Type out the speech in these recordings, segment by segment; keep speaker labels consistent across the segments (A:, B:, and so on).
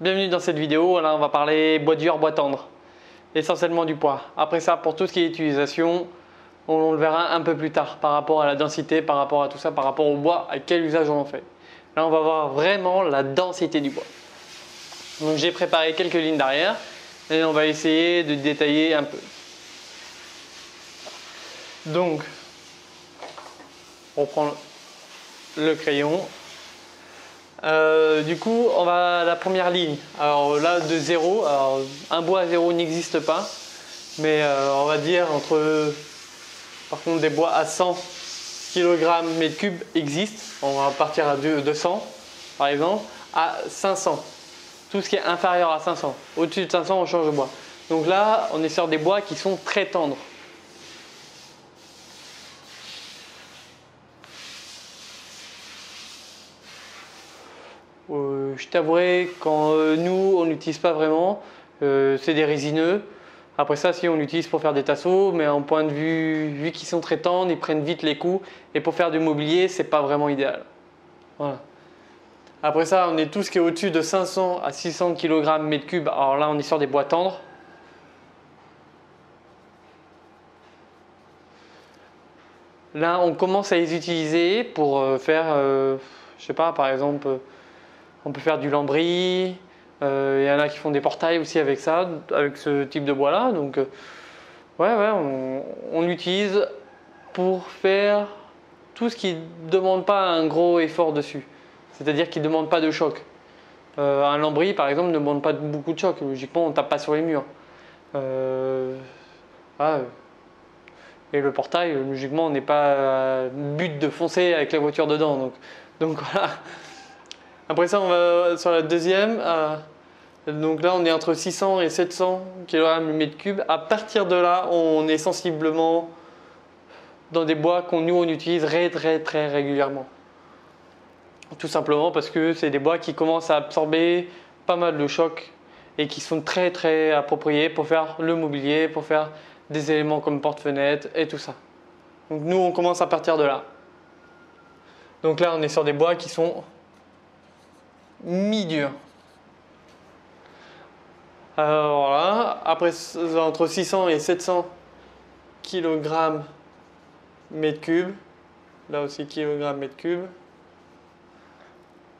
A: Bienvenue dans cette vidéo. Là, on va parler bois dur, bois tendre, essentiellement du poids. Après ça, pour tout ce qui est utilisation, on le verra un peu plus tard par rapport à la densité, par rapport à tout ça, par rapport au bois, à quel usage on en fait. Là, on va voir vraiment la densité du bois. Donc, j'ai préparé quelques lignes d'arrière et on va essayer de détailler un peu. Donc, on prend le crayon. Du coup, on va à la première ligne. Alors là, de 0, alors, un bois à 0 n'existe pas, mais on va dire par contre, des bois à 100 kg mètre cube existent. On va partir à 200 par exemple, à 500. Tout ce qui est inférieur à 500. Au-dessus de 500, on change de bois. Donc là, on est sur des bois qui sont très tendres. Je t'avouerai, quand nous, on n'utilise pas vraiment, c'est des résineux. Après ça, si on l'utilise pour faire des tasseaux, mais en point de vue, vu qu'ils sont très tendres, ils prennent vite les coups. Et pour faire du mobilier, c'est pas vraiment idéal. Voilà. Après ça, on est tout ce qui est au-dessus de 500 à 600 kg mètre cube. Alors là, on est sur des bois tendres. Là, on commence à les utiliser pour faire, je sais pas, par exemple, on peut faire du lambris. Il y en a qui font des portails aussi avec ça, avec ce type de bois là. Donc, on l'utilise pour faire tout ce qui ne demande pas un gros effort dessus. C'est-à-dire qui ne demande pas de choc. Un lambris, par exemple, ne demande pas beaucoup de choc. Logiquement, on ne tape pas sur les murs. Et le portail, logiquement, on n'est pas but de foncer avec la voiture dedans. Donc voilà. Après ça, on va sur la deuxième. Donc là, on est entre 600 et 700 kg mètre cube. À partir de là, on est sensiblement dans des bois qu'on utilise très régulièrement. Tout simplement parce que c'est des bois qui commencent à absorber pas mal de chocs et qui sont très appropriés pour faire le mobilier, pour faire des éléments comme porte-fenêtre et tout ça. Donc nous, on commence à partir de là. Donc là, on est sur des bois qui sont mi-durs. Alors là, après entre 600 et 700 kg mètre cube, là aussi kg mètre cube.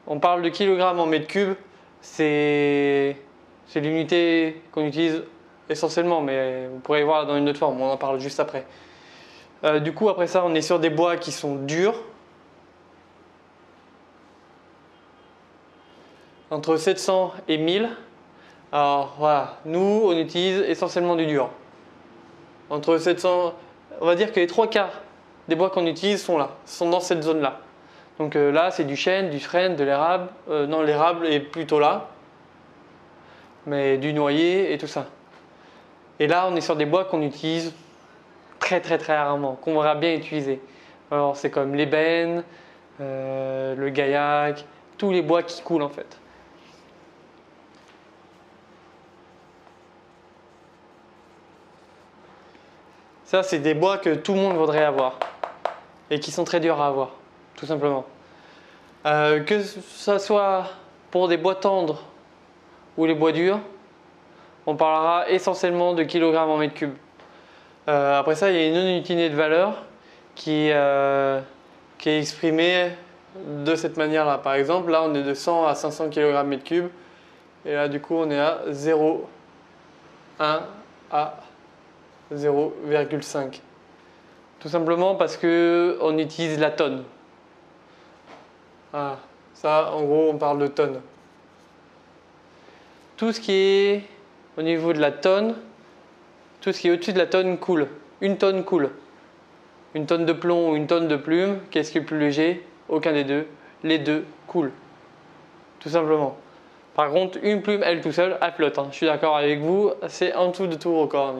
A: On parle de kilogramme en mètre cube, c'est l'unité qu'on utilise essentiellement, mais vous pourrez voir dans une autre forme, on en parle juste après. Du coup, après ça, on est sur des bois qui sont durs. Entre 700 et 1000. Alors voilà, nous, on utilise essentiellement du dur. Entre 700, on va dire que les 3/4 des bois qu'on utilise sont là, sont dans cette zone-là. Donc là, c'est du chêne, du frêne, de l'érable. Non, l'érable est plutôt là, mais du noyer et tout ça. Et là, on est sur des bois qu'on utilise très rarement, qu'on verra bien utiliser. Alors, c'est comme l'ébène, le gaillac, tous les bois qui coulent en fait. Ça, c'est des bois que tout le monde voudrait avoir et qui sont très durs à avoir, tout simplement. Que ce soit pour des bois tendres ou les bois durs, on parlera essentiellement de kilogrammes en mètre cube. Après ça, il y a une unité de valeur qui est exprimée de cette manière-là. Par exemple, là, on est de 100 à 500 kg mètre cube. Et là, du coup, on est à 0,1 à 0,5. Tout simplement parce qu'on utilise la tonne. Ah, ça, en gros, on parle de tonnes. Tout ce qui est au niveau de la tonne, tout ce qui est au-dessus de la tonne coule. Une tonne coule. Une tonne de plomb ou une tonne de plume, qu'est-ce qui est le plus léger? Aucun des deux. Les deux coulent. Tout simplement. Par contre, une plume, elle tout seule, elle flotte. Je suis d'accord avec vous, c'est en dessous de tout record.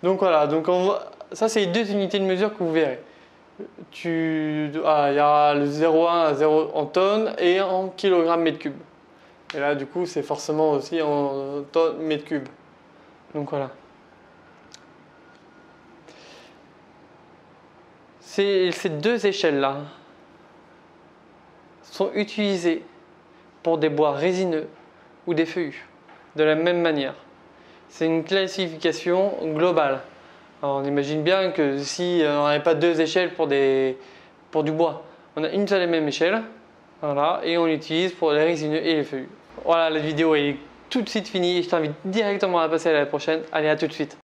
A: Donc voilà, ça c'est les deux unités de mesure que vous verrez. Il y aura le 0,1 à 0 en tonnes et en kilogrammes mètre cube. Et là, du coup, c'est forcément aussi en tonnes mètre cube. Donc voilà. Ces deux échelles-là sont utilisées pour des bois résineux ou des feuillus, de la même manière. C'est une classification globale. Alors on imagine bien que si on n'avait pas deux échelles pour du bois, on a une seule et même échelle, voilà, et on l'utilise pour les résineux et les feuillus. Voilà, la vidéo est tout de suite finie et je t'invite directement à passer à la prochaine. Allez, à tout de suite.